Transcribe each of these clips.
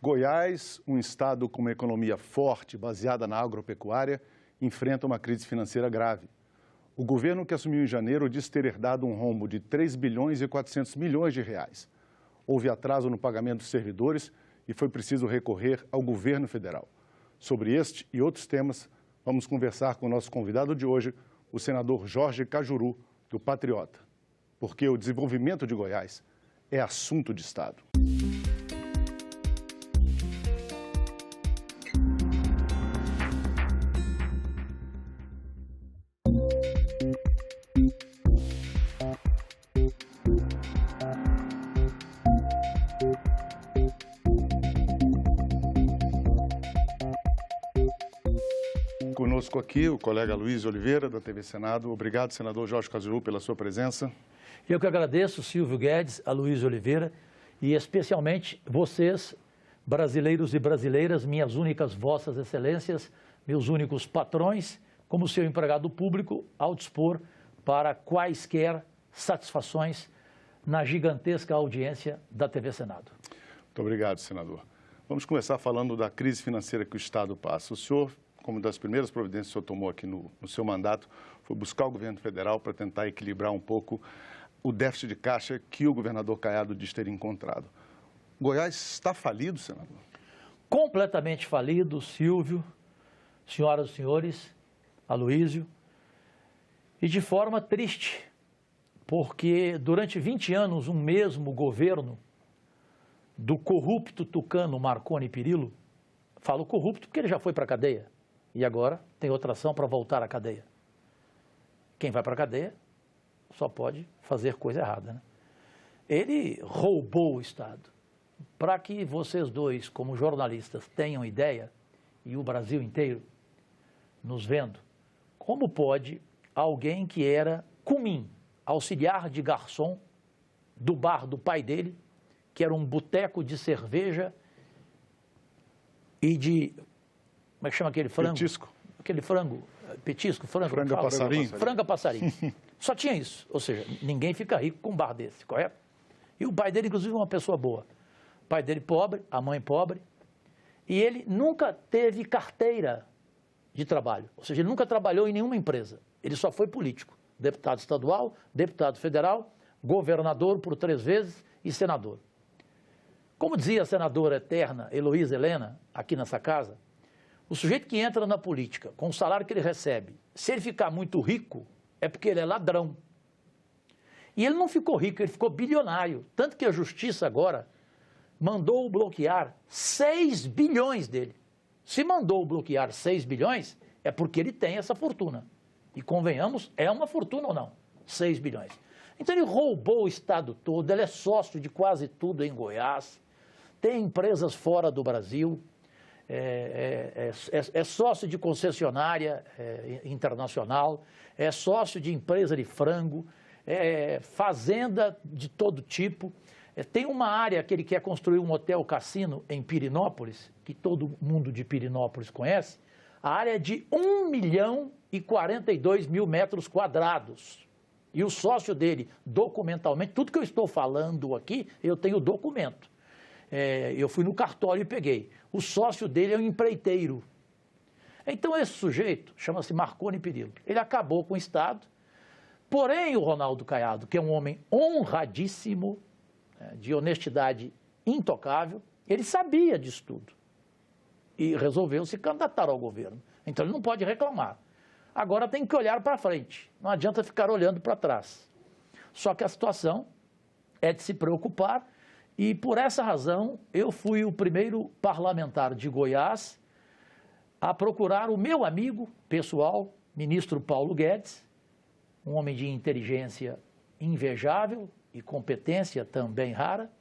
Goiás, um estado com uma economia forte, baseada na agropecuária, enfrenta uma crise financeira grave. O governo que assumiu em janeiro diz ter herdado um rombo de 3 bilhões e 400 milhões de reais. Houve atraso no pagamento dos servidores e foi preciso recorrer ao governo federal. Sobre este e outros temas, vamos conversar com o nosso convidado de hoje, o senador Jorge Cajuru, do Patriota. Porque o desenvolvimento de Goiás é assunto de Estado. Conosco aqui o colega Luiz Oliveira, da TV Senado. Obrigado, senador Jorge Cajuru, pela sua presença. Eu que agradeço, Silvio Guedes, a Luiz Oliveira e especialmente vocês, brasileiros e brasileiras, minhas únicas vossas excelências, meus únicos patrões, como seu empregado público, ao dispor para quaisquer satisfações na gigantesca audiência da TV Senado. Muito obrigado, senador. Vamos começar falando da crise financeira que o Estado passa. O senhor, como das primeiras providências que o senhor tomou aqui no seu mandato, foi buscar o governo federal para tentar equilibrar um pouco o déficit de caixa que o governador Caiado diz ter encontrado. Goiás está falido, senador? Completamente falido, Silvio, senhoras e senhores, Aloísio, e de forma triste, porque durante 20 anos um mesmo governo do corrupto tucano Marconi Perillo, falo corrupto porque ele já foi para a cadeia e agora tem outra ação para voltar à cadeia. Quem vai para a cadeia só pode fazer coisa errada, né? Ele roubou o Estado. Para que vocês dois, como jornalistas, tenham ideia, e o Brasil inteiro nos vendo, como pode alguém que era cumim, auxiliar de garçom do bar do pai dele, que era um boteco de cerveja e de, como é que chama aquele frango? Petisco. Aquele frango, petisco, frango. Franga passarinho. Franga passarinho. Só tinha isso, ou seja, ninguém fica rico com um bar desse, correto? E o pai dele, inclusive, é uma pessoa boa. O pai dele pobre, a mãe pobre, e ele nunca teve carteira de trabalho, ou seja, ele nunca trabalhou em nenhuma empresa, ele só foi político, deputado estadual, deputado federal, governador por 3 vezes e senador. Como dizia a senadora eterna Heloísa Helena, aqui nessa casa, o sujeito que entra na política com o salário que ele recebe, se ele ficar muito rico, é porque ele é ladrão. E ele não ficou rico, ele ficou bilionário. Tanto que a justiça agora mandou bloquear 6 bilhões dele. Se mandou bloquear 6 bilhões, é porque ele tem essa fortuna. E convenhamos, é uma fortuna ou não? 6 bilhões. Então ele roubou o Estado todo, ele é sócio de quase tudo em Goiás, tem empresas fora do Brasil, é sócio de concessionária internacional, é sócio de empresa de frango, fazenda de todo tipo. Tem uma área que ele quer construir um hotel-cassino em Pirinópolis, que todo mundo de Pirinópolis conhece, a área é de 1.042.000 metros quadrados. E o sócio dele, documentalmente, tudo que eu estou falando aqui, eu tenho documento. Eu fui no cartório e peguei. O sócio dele é um empreiteiro. Então esse sujeito chama-se Marconi Perillo. Ele acabou com o Estado, porém o Ronaldo Caiado, que é um homem honradíssimo, de honestidade intocável, ele sabia disso tudo e resolveu se candidatar ao governo. Então ele não pode reclamar. Agora tem que olhar para frente, não adianta ficar olhando para trás. Só que a situação é de se preocupar e por essa razão eu fui o primeiro parlamentar de Goiás a procurar o meu amigo pessoal, ministro Paulo Guedes, um homem de inteligência invejável e competência também rara,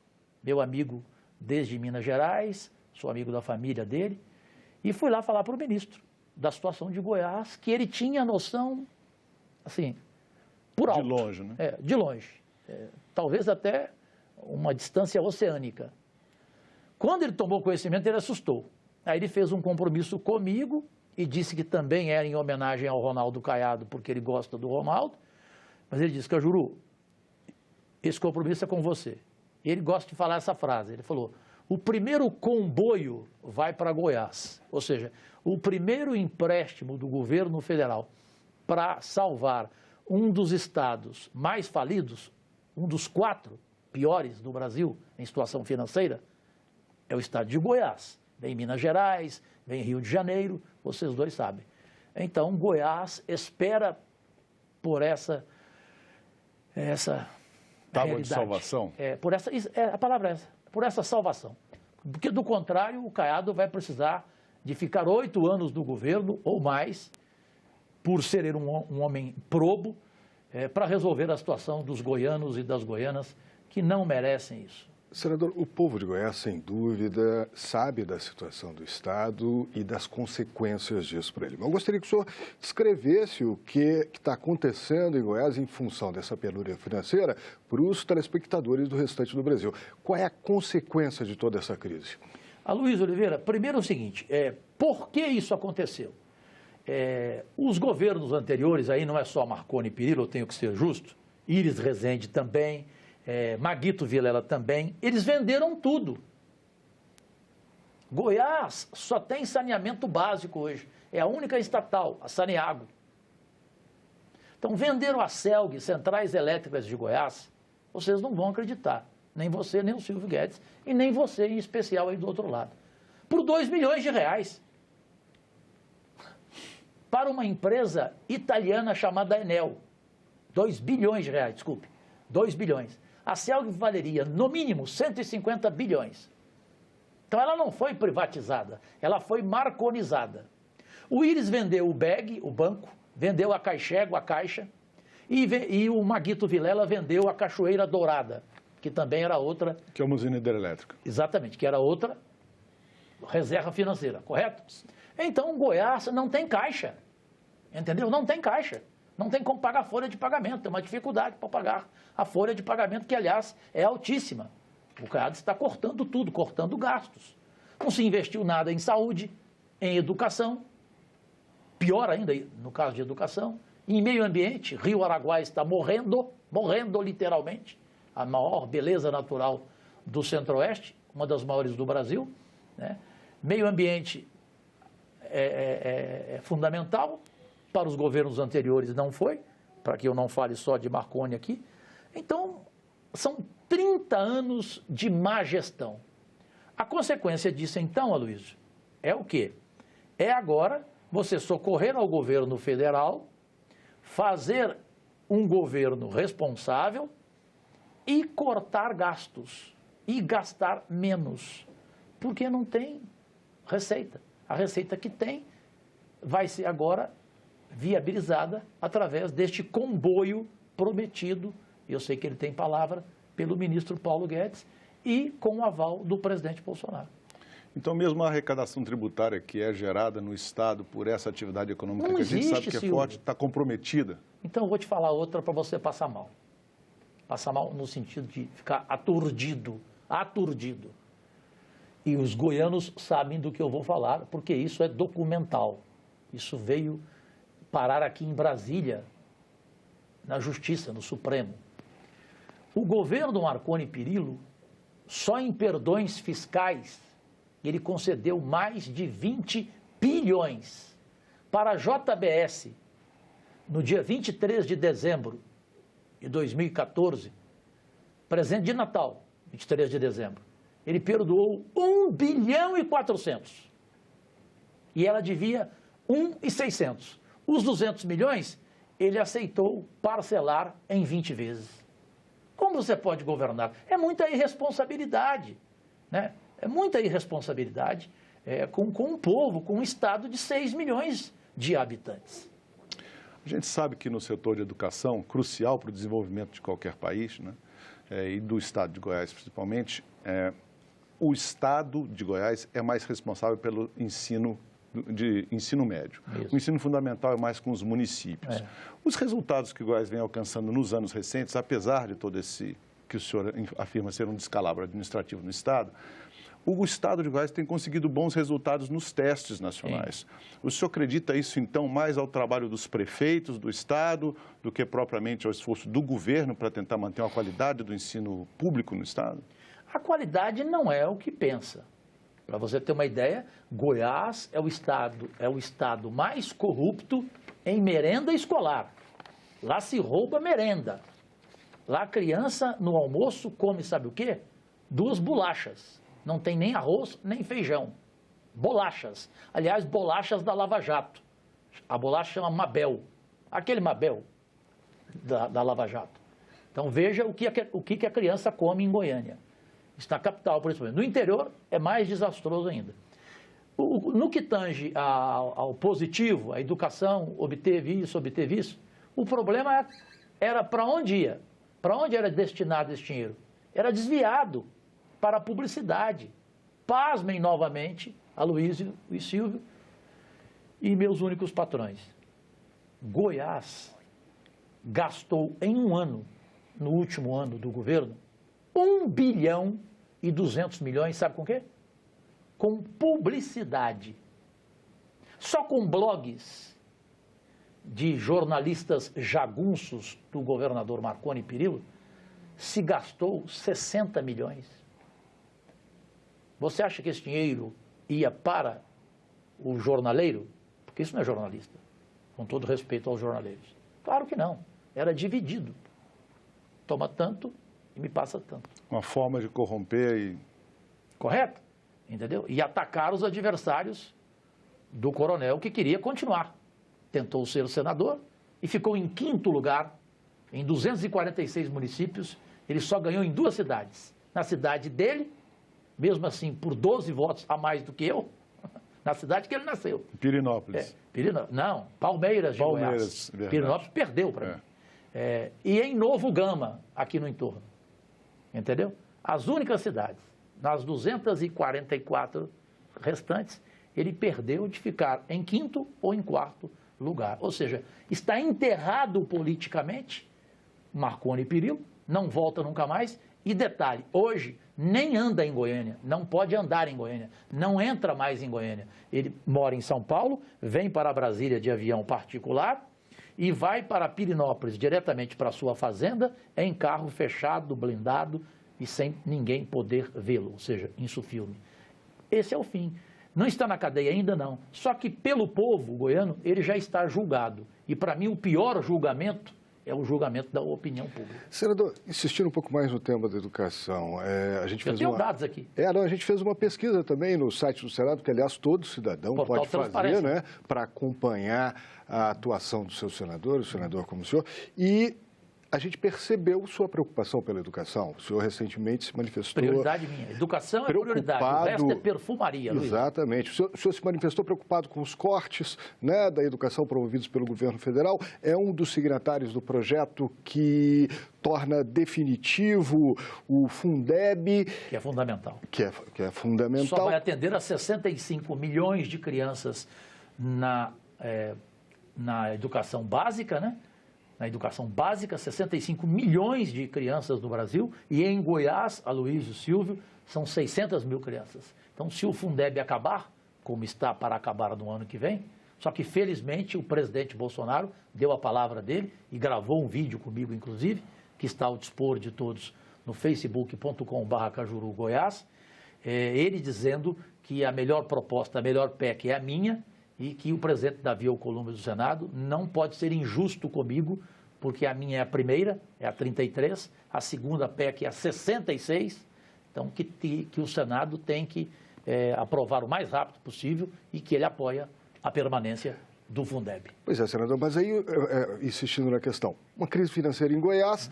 meu amigo desde Minas Gerais, sou amigo da família dele, e fui lá falar para o ministro da situação de Goiás, que ele tinha noção, assim, por alto. De longe, né? De longe. Talvez até uma distância oceânica. Quando ele tomou conhecimento, ele assustou. Aí ele fez um compromisso comigo e disse que também era em homenagem ao Ronaldo Caiado, porque ele gosta do Ronaldo, mas ele disse: Cajuru, esse compromisso é com você. E ele gosta de falar essa frase. Ele falou: o primeiro comboio vai para Goiás, ou seja, o primeiro empréstimo do governo federal para salvar um dos estados mais falidos, um dos 4 piores do Brasil em situação financeira, é o estado de Goiás. Vem Minas Gerais, vem Rio de Janeiro, vocês dois sabem. Então, Goiás espera por essa tábua realidade. de salvação? A palavra é essa, por essa salvação. Porque, do contrário, o Caiado vai precisar de ficar 8 anos no governo ou mais, por ser um homem probo, para resolver a situação dos goianos e das goianas que não merecem isso. Senador, o povo de Goiás, sem dúvida, sabe da situação do Estado e das consequências disso para ele. Mas eu gostaria que o senhor descrevesse o que está acontecendo em Goiás em função dessa penúria financeira para os telespectadores do restante do Brasil. Qual é a consequência de toda essa crise? Aloysio Oliveira, primeiro é o seguinte, por que isso aconteceu? Os governos anteriores, aí não é só Marconi e Perillo, eu tenho que ser justo, Iris Rezende também, Maguito Vilela também, eles venderam tudo. Goiás só tem saneamento básico hoje, é a única estatal, a Saneago. Então venderam a CELG, Centrais Elétricas de Goiás, vocês não vão acreditar, nem você, nem o Silvio Guedes, e nem você em especial aí do outro lado, por 2 milhões de reais. Para uma empresa italiana chamada Enel, 2 bilhões de reais, desculpe, 2 bilhões. A CELG valeria, no mínimo, 150 bilhões. Então, ela não foi privatizada, ela foi marconizada. O Iris vendeu o BEG, o banco, vendeu a Caixego, a Caixa, e o Maguito Vilela vendeu a Cachoeira Dourada, que também era outra... Que é uma usina hidrelétrica. Exatamente, que era outra reserva financeira, correto? Então, Goiás não tem caixa, entendeu? Não tem caixa. Não tem como pagar a folha de pagamento, tem uma dificuldade para pagar a folha de pagamento, que, aliás, é altíssima. O Caiado está cortando tudo, cortando gastos. Não se investiu nada em saúde, em educação, pior ainda no caso de educação, em meio ambiente, Rio Araguaia está morrendo literalmente, a maior beleza natural do Centro-Oeste, uma das maiores do Brasil, né? Meio ambiente é fundamental. Para os governos anteriores não foi, para que eu não fale só de Marconi aqui. Então, são 30 anos de má gestão. A consequência disso, então, Aloysio, é o quê? É agora você socorrer ao governo federal, fazer um governo responsável e cortar gastos, e gastar menos, porque não tem receita. A receita que tem vai ser agora viabilizada através deste comboio prometido, eu sei que ele tem palavra, pelo ministro Paulo Guedes e com o aval do presidente Bolsonaro. Então, mesmo a arrecadação tributária que é gerada no Estado por essa atividade econômica não que a gente existe, sabe que é Silvio. forte, está comprometida? Então, eu vou te falar outra para você passar mal. Passar mal no sentido de ficar aturdido. E os goianos sabem do que eu vou falar, porque isso é documental. Isso veio parar aqui em Brasília, na Justiça, no Supremo. O governo do Marconi Perillo, só em perdões fiscais, ele concedeu mais de 20 bilhões para a JBS, no dia 23 de dezembro de 2014, presente de Natal, 23 de dezembro. Ele perdoou 1 bilhão e 400. E ela devia 1,600. Os 200 milhões, ele aceitou parcelar em 20 vezes. Como você pode governar? É muita irresponsabilidade, né? É muita irresponsabilidade com um povo, com um estado de 6 milhões de habitantes. A gente sabe que no setor de educação, crucial para o desenvolvimento de qualquer país, né, e do estado de Goiás principalmente, o estado de Goiás é mais responsável pelo ensino médio. Isso. O ensino fundamental é mais com os municípios. Os resultados que Goiás vem alcançando nos anos recentes, apesar de todo esse que o senhor afirma ser um descalabro administrativo no estado, o estado de Goiás tem conseguido bons resultados nos testes nacionais. Sim. O senhor acredita isso, então, mais ao trabalho dos prefeitos do estado do que propriamente ao esforço do governo para tentar manter uma qualidade do ensino público no estado? A qualidade não é o que pensa. Para você ter uma ideia, Goiás é o estado mais corrupto em merenda escolar. Lá se rouba merenda. Lá a criança, no almoço, come, sabe o quê? 2 bolachas. Não tem nem arroz, nem feijão. Bolachas. Aliás, bolachas da Lava Jato. A bolacha chama Mabel. Aquele Mabel da Lava Jato. Então, veja o que a criança come em Goiânia. Isso na capital, principalmente. No interior, é mais desastroso ainda. No que tange ao positivo, a educação, obteve isso, o problema era para onde ia. Para onde era destinado esse dinheiro? Era desviado para a publicidade. Pasmem novamente, Aloysio e Silvio e meus únicos patrões. Goiás gastou em um ano, no último ano do governo, 1 bilhão e 200 milhões, sabe com o quê? Com publicidade. Só com blogs de jornalistas jagunços do governador Marconi Perillo, se gastou 60 milhões. Você acha que esse dinheiro ia para o jornaleiro? Porque isso não é jornalista, com todo respeito aos jornaleiros. Claro que não, era dividido. Toma tanto e me passa tanto. Uma forma de corromper e... Correto? Entendeu? E atacar os adversários do coronel que queria continuar. Tentou ser senador e ficou em 5º lugar em 246 municípios. Ele só ganhou em 2 cidades. Na cidade dele, mesmo assim por 12 votos a mais do que eu, na cidade que ele nasceu. Pirenópolis. Não, Palmeiras de Goiás. Verdade. Pirenópolis perdeu para mim. E em Novo Gama, aqui no entorno. Entendeu? As únicas cidades, nas 244 restantes, ele perdeu de ficar em 5º ou em 4º lugar. Ou seja, está enterrado politicamente, Marconi Perillo, não volta nunca mais. E detalhe, hoje nem anda em Goiânia, não pode andar em Goiânia, não entra mais em Goiânia. Ele mora em São Paulo, vem para Brasília de avião particular e vai para Pirenópolis, diretamente para a sua fazenda, em carro fechado, blindado e sem ninguém poder vê-lo, ou seja, insufilme. Esse é o fim. Não está na cadeia ainda, não. Só que pelo povo goiano, ele já está julgado. E para mim o pior julgamento é o julgamento da opinião pública. Senador, insistindo um pouco mais no tema da educação, a gente fez dados aqui. A gente fez uma pesquisa também no site do Senado, que, aliás, todo cidadão pode fazer, né, para acompanhar a atuação do seu senador, o senador como o senhor, e a gente percebeu sua preocupação pela educação. O senhor recentemente se manifestou... Prioridade minha. Educação é prioridade, o resto é perfumaria, Luiz. Exatamente. O senhor se manifestou preocupado com os cortes, né, da educação promovidos pelo governo federal. É um dos signatários do projeto que torna definitivo o Fundeb... Que é fundamental. Que é fundamental. Só vai atender a 65 milhões de crianças na educação básica, né? Na educação básica, 65 milhões de crianças no Brasil, e em Goiás, Aloysio, Silvio, são 600 mil crianças. Então, se o Fundeb acabar, como está para acabar no ano que vem, só que, felizmente, o presidente Bolsonaro deu a palavra dele e gravou um vídeo comigo, inclusive, que está ao dispor de todos no facebook.com/Cajuru Goiás, ele dizendo que a melhor proposta, a melhor PEC é a minha, e que o presidente Davi Alcolumbre do Senado não pode ser injusto comigo, porque a minha é a primeira, é a 33, a segunda PEC é a 66, então que o Senado tem que aprovar o mais rápido possível e que ele apoia a permanência do Fundeb. Pois é, senador, mas aí, insistindo na questão, uma crise financeira em Goiás,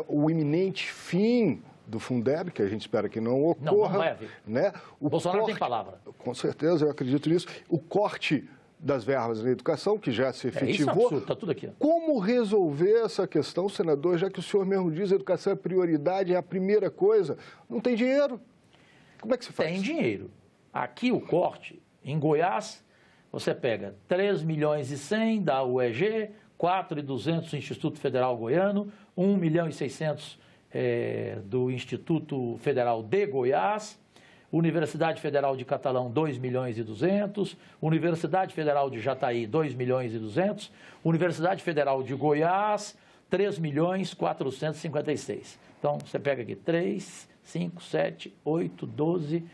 o iminente fim do Fundeb, que a gente espera que não ocorra. Não vai haver. Né? O Bolsonaro tem palavra. Com certeza, eu acredito nisso. O corte das verbas na educação, que já se efetivou. Isso é absurdo, está tudo aqui. Como resolver essa questão, senador, já que o senhor mesmo diz que a educação é prioridade, é a primeira coisa? Não tem dinheiro. Como é que se faz? Tem dinheiro. Aqui o corte, em Goiás, você pega 3 milhões e 100 da UEG, 4.200 do Instituto Federal Goiano, 1 milhão e 600 do Instituto Federal de Goiás, Universidade Federal de Catalão, 2 milhões e 200, Universidade Federal de Jataí, 2 milhões e 200, Universidade Federal de Goiás, 3 milhões 456. Então, você pega aqui 3, 5, 7, 8, 12,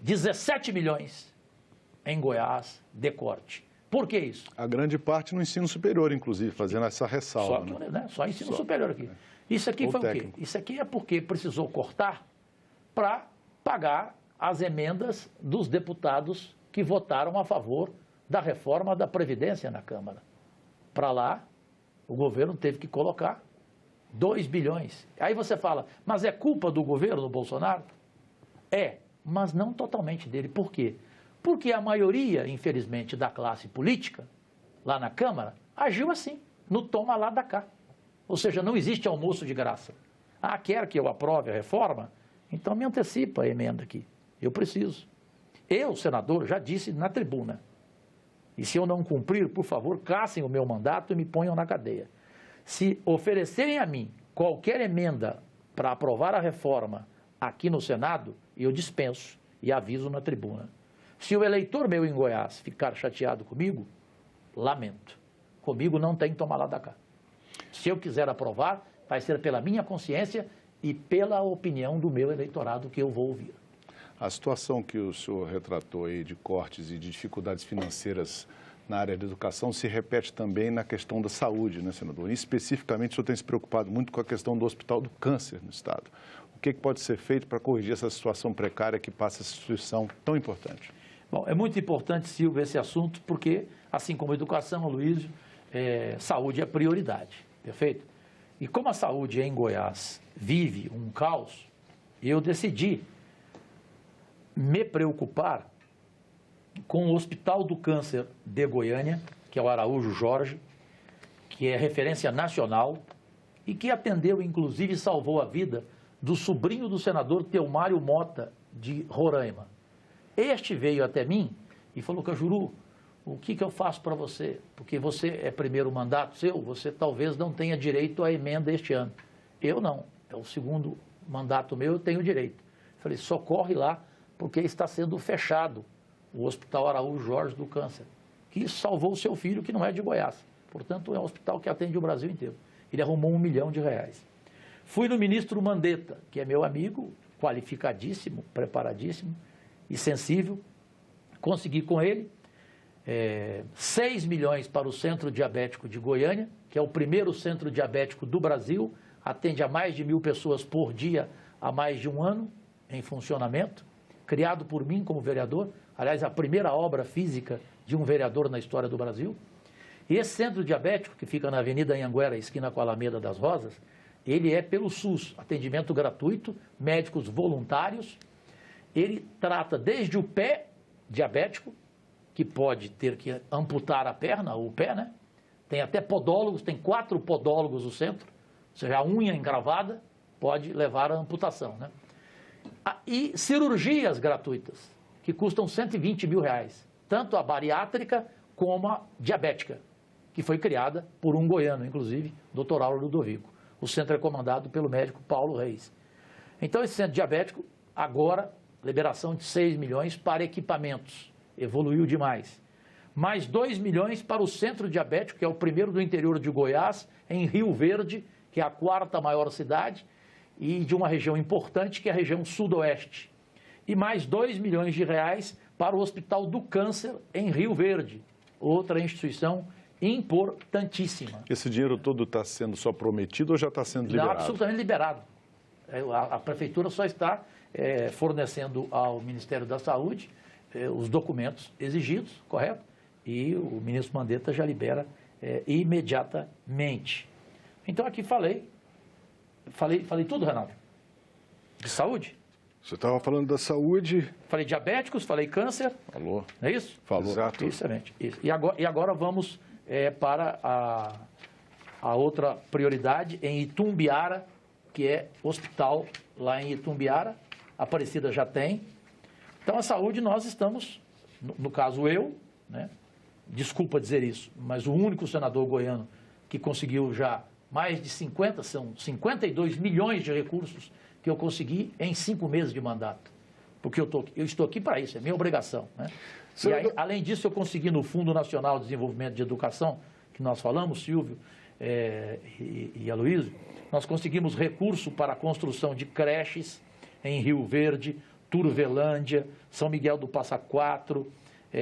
17 milhões em Goiás de corte. Por que isso? A grande parte no ensino superior, inclusive, fazendo essa ressalva. Só ensino superior aqui. Isso aqui foi técnico. o quê? Isso aqui é porque precisou cortar para pagar as emendas dos deputados que votaram a favor da reforma da Previdência na Câmara. Para lá, o governo teve que colocar 2 bilhões. Aí você fala, mas é culpa do governo Bolsonaro? É, mas não totalmente dele. Por quê? Porque a maioria, infelizmente, da classe política, lá na Câmara, agiu assim, no toma lá da cá. Ou seja, não existe almoço de graça. Ah, quer que eu aprove a reforma? Então me antecipa a emenda aqui. Eu preciso. Eu, senador, já disse na tribuna. E se eu não cumprir, por favor, cassem o meu mandato e me ponham na cadeia. Se oferecerem a mim qualquer emenda para aprovar a reforma aqui no Senado, eu dispenso e aviso na tribuna. Se o eleitor meu em Goiás ficar chateado comigo, lamento. Comigo não tem tomar lá da cá. Se eu quiser aprovar, vai ser pela minha consciência e pela opinião do meu eleitorado que eu vou ouvir. A situação que o senhor retratou aí de cortes e de dificuldades financeiras na área da educação se repete também na questão da saúde, né, senador? E especificamente, o senhor tem se preocupado muito com a questão do Hospital do Câncer no Estado. O que pode ser feito para corrigir essa situação precária que passa essa instituição tão importante? Bom, é muito importante, Silvio, esse assunto, porque, assim como a educação, Aloysio, saúde é prioridade, perfeito? E como a saúde em Goiás vive um caos, eu decidi me preocupar com o Hospital do Câncer de Goiânia, que é o Araújo Jorge, que é referência nacional e que atendeu, inclusive, e salvou a vida do sobrinho do senador Teomário Mota, de Roraima. Este veio até mim e falou, Cajuru, o que eu faço para você? Porque você é primeiro mandato seu, você talvez não tenha direito à emenda este ano. Eu não, é o segundo mandato meu, eu tenho direito. Falei, socorre lá, porque está sendo fechado o Hospital Araújo Jorge do Câncer, que salvou o seu filho, que não é de Goiás. Portanto, é um hospital que atende o Brasil inteiro. Ele arrumou R$1 milhão. Fui no ministro Mandetta, que é meu amigo, qualificadíssimo, preparadíssimo e sensível. Consegui com ele 6 milhões para o Centro Diabético de Goiânia, que é o primeiro centro diabético do Brasil, atende a mais de 1.000 pessoas por dia há mais de um ano em funcionamento, criado por mim como vereador, aliás, a primeira obra física de um vereador na história do Brasil. E esse centro diabético, que fica na Avenida Anhanguera, esquina com a Alameda das Rosas, ele é pelo SUS, atendimento gratuito, médicos voluntários. Ele trata desde o pé diabético, que pode ter que amputar a perna, ou o pé, né? Tem até podólogos, tem 4 podólogos no centro, ou seja, a unha encravada pode levar à amputação, né? E cirurgias gratuitas, que custam R$120 mil, tanto a bariátrica como a diabética, que foi criada por um goiano, inclusive, Dr. Auro Ludovico. O centro é comandado pelo médico Paulo Reis. Então, esse centro diabético, agora, liberação de 6 milhões para equipamentos, evoluiu demais. Mais 2 milhões para o centro diabético, que é o primeiro do interior de Goiás, em Rio Verde, que é a 4ª maior cidade, e de uma região importante, que é a região sudoeste. E mais R$2 milhões para o Hospital do Câncer, em Rio Verde, outra instituição importantíssima. Esse dinheiro todo está sendo só prometido ou já está sendo liberado? Não, absolutamente liberado. A Prefeitura só está fornecendo ao Ministério da Saúde os documentos exigidos, correto? E o ministro Mandetta já libera imediatamente. Então, aqui falei tudo, Renato? De saúde? Você estava falando da saúde. Falei diabéticos, falei câncer. Falou. Não é isso? Falou. Exato. Excelente. Isso. E agora vamos para a outra prioridade, em Itumbiara, que é hospital lá em Itumbiara. A Aparecida já tem. Então, a saúde, nós estamos, no caso eu, né? Desculpa dizer isso, mas o único senador goiano que conseguiu já mais de 52 milhões de recursos que eu consegui em 5 meses de mandato. Porque eu estou aqui para isso, é minha obrigação, né? E aí, além disso, eu consegui no Fundo Nacional de Desenvolvimento de Educação, que nós falamos, Silvio e Aloysio, nós conseguimos recurso para a construção de creches, em Rio Verde, Turvelândia, São Miguel do Passa Quatro,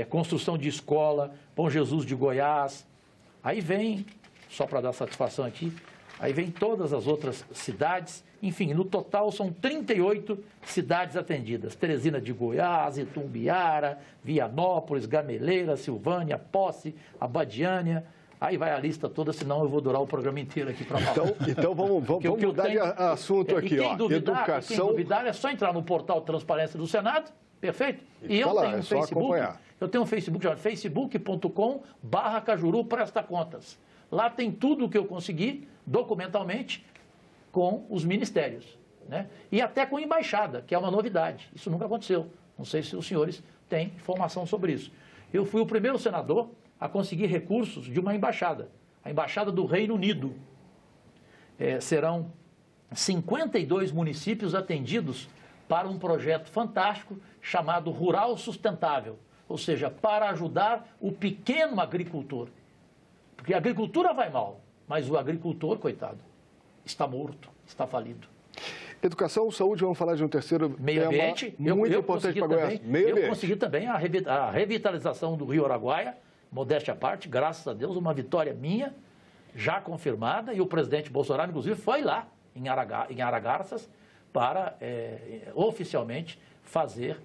construção de escola, Bom Jesus de Goiás. Aí vem, só para dar satisfação aqui, aí vem todas as outras cidades. Enfim, no total são 38 cidades atendidas. Teresina de Goiás, Itumbiara, Vianópolis, Gameleira, Silvânia, Posse, Abadiânia. Aí vai a lista toda, senão eu vou durar o programa inteiro aqui para falar. Então vamos mudar de assunto aqui. Quem duvidar é só entrar no portal Transparência do Senado, perfeito? E eu tenho um Facebook, eu tenho um Facebook chamado facebook.com/Cajuru Presta Contas. Lá tem tudo o que eu consegui, documentalmente, com os ministérios, né? E até com embaixada, que é uma novidade. Isso nunca aconteceu. Não sei se os senhores têm informação sobre isso. Eu fui o primeiro senador a conseguir recursos de uma embaixada, a Embaixada do Reino Unido. Serão 52 municípios atendidos para um projeto fantástico chamado Rural Sustentável, ou seja, para ajudar o pequeno agricultor. Porque a agricultura vai mal, mas o agricultor, coitado, está morto, está falido. Educação, saúde, vamos falar de um terceiro meio ambiente, tema muito importante para Goiás. Eu consegui também a revitalização do Rio Araguaia, modéstia à parte, graças a Deus, uma vitória minha, já confirmada, e o presidente Bolsonaro, inclusive, foi lá em Aragarças para oficialmente fazer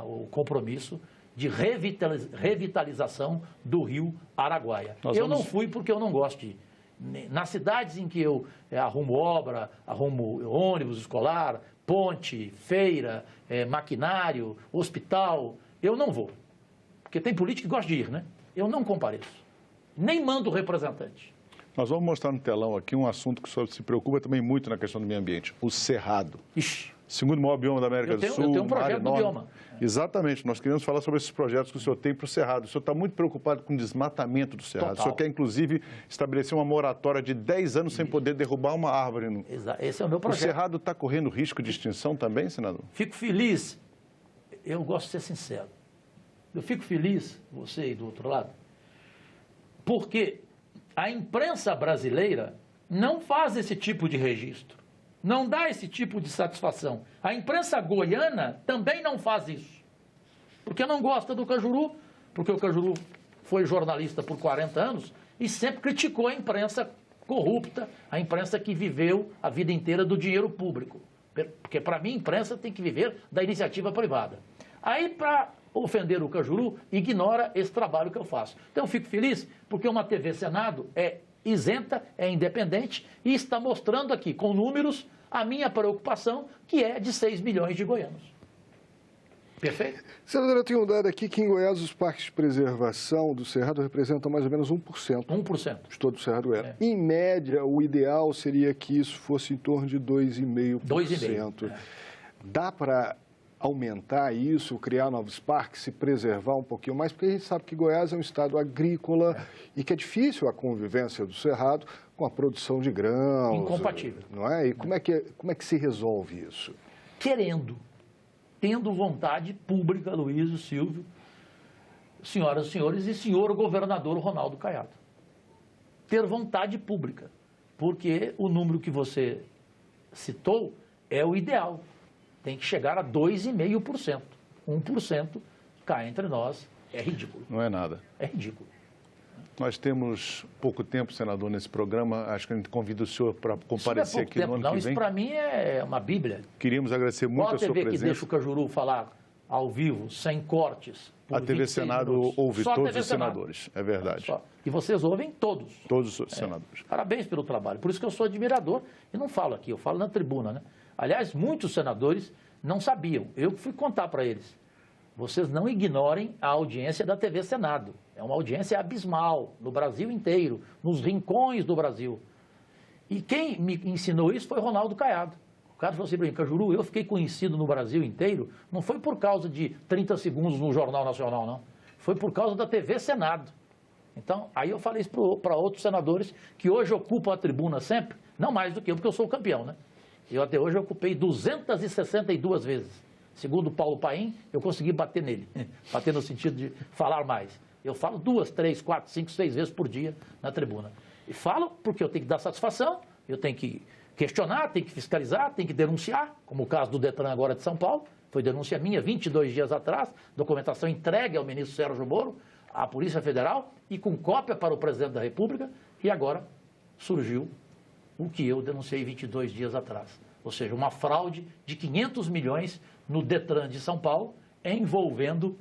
o compromisso de revitalização do Rio Araguaia. Não fui porque eu não gosto de ir. Nas cidades em que eu arrumo obra, arrumo ônibus escolar, ponte, feira, maquinário, hospital, eu não vou. Porque tem político que gosta de ir, né? Eu não compareço. Nem mando representante. Nós vamos mostrar no telão aqui um assunto que o senhor se preocupa também muito na questão do meio ambiente, o cerrado. Ixi. Segundo maior bioma da América do Sul. Eu tenho um projeto do bioma. Exatamente, nós queremos falar sobre esses projetos que o senhor tem para o Cerrado. O senhor está muito preocupado com o desmatamento do Cerrado. Total. O senhor quer, inclusive, estabelecer uma moratória de 10 anos sem poder derrubar uma árvore. Esse é o meu projeto. O Cerrado está correndo risco de extinção também, senador? Fico feliz. Eu gosto de ser sincero. Eu fico feliz, você aí do outro lado, porque a imprensa brasileira não faz esse tipo de registro. Não dá esse tipo de satisfação. A imprensa goiana também não faz isso. Porque não gosta do Cajuru, porque o Cajuru foi jornalista por 40 anos e sempre criticou a imprensa corrupta, a imprensa que viveu a vida inteira do dinheiro público. Porque, para mim, a imprensa tem que viver da iniciativa privada. Aí, para ofender o Cajuru, ignora esse trabalho que eu faço. Então, eu fico feliz porque uma TV Senado é isenta, é independente e está mostrando aqui, com números, a minha preocupação, que é de 6 milhões de goianos. Perfeito? Senador, eu tenho um dado aqui que em Goiás os parques de preservação do Cerrado representam mais ou menos 1%. 1%. De todo o Cerrado Goiano. Em média, o ideal seria que isso fosse em torno de 2,5%. 2,5%. Dá para aumentar isso, criar novos parques, se preservar um pouquinho mais, porque a gente sabe que Goiás é um estado agrícola e que é difícil a convivência do Cerrado com a produção de grãos. Incompatível. Não é? E como é que se resolve isso? Tendo vontade pública, Luiz, Silvio, senhoras e senhores, e senhor governador Ronaldo Caiado. Ter vontade pública, porque o número que você citou é o ideal. Tem que chegar a 2,5%. 1%, cá entre nós, é ridículo. Não é nada. É ridículo. Nós temos pouco tempo, senador, nesse programa. Acho que a gente convida o senhor para comparecer aqui no ano que vem. Isso, para mim, é uma bíblia. Queríamos agradecer muito a sua presença. Qual a TV que deixa o Cajuru falar ao vivo, sem cortes? A TV Senado minutos. ouve Só todos os senadores, é verdade. Só. E vocês ouvem todos. Todos os senadores. Parabéns pelo trabalho. Por isso que eu sou admirador e não falo aqui, eu falo na tribuna, né? Aliás, muitos senadores não sabiam. Eu fui contar para eles. Vocês não ignorem a audiência da TV Senado. É uma audiência abismal no Brasil inteiro, nos rincões do Brasil. E quem me ensinou isso foi Ronaldo Caiado. O cara falou assim para mim, Cajuru, eu fiquei conhecido no Brasil inteiro, não foi por causa de 30 segundos no Jornal Nacional, não. Foi por causa da TV Senado. Então, aí eu falei isso para outros senadores que hoje ocupam a tribuna sempre, não mais do que eu, porque eu sou o campeão, né? Eu até hoje ocupei 262 vezes. Segundo Paulo Paim, eu consegui bater nele. Bater no sentido de falar mais. Eu falo 2, 3, 4, 5, 6 vezes por dia na tribuna. E falo porque eu tenho que dar satisfação, eu tenho que questionar, tem que fiscalizar, tem que denunciar, como o caso do Detran agora de São Paulo, foi denúncia minha 22 dias atrás, documentação entregue ao ministro Sérgio Moro, à Polícia Federal, e com cópia para o presidente da República, e agora surgiu o que eu denunciei 22 dias atrás. Ou seja, uma fraude de 500 milhões no Detran de São Paulo, envolvendo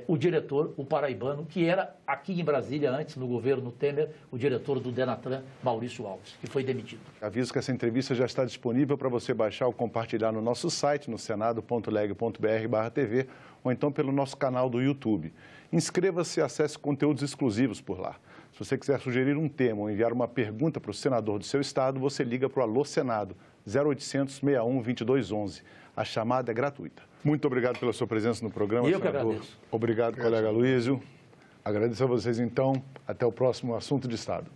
o diretor, o paraibano, que era aqui em Brasília, antes, no governo Temer, o diretor do Denatran, Maurício Alves, que foi demitido. Aviso que essa entrevista já está disponível para você baixar ou compartilhar no nosso site, no senado.leg.br/TV, ou então pelo nosso canal do YouTube. Inscreva-se e acesse conteúdos exclusivos por lá. Se você quiser sugerir um tema ou enviar uma pergunta para o senador do seu estado, você liga para o Alô Senado, 0800 61 2211. A chamada é gratuita. Muito obrigado pela sua presença no programa, Eu que senador. agradeço. Obrigado, colega Luísio. Agradeço a vocês, então. Até o próximo Assunto de Estado.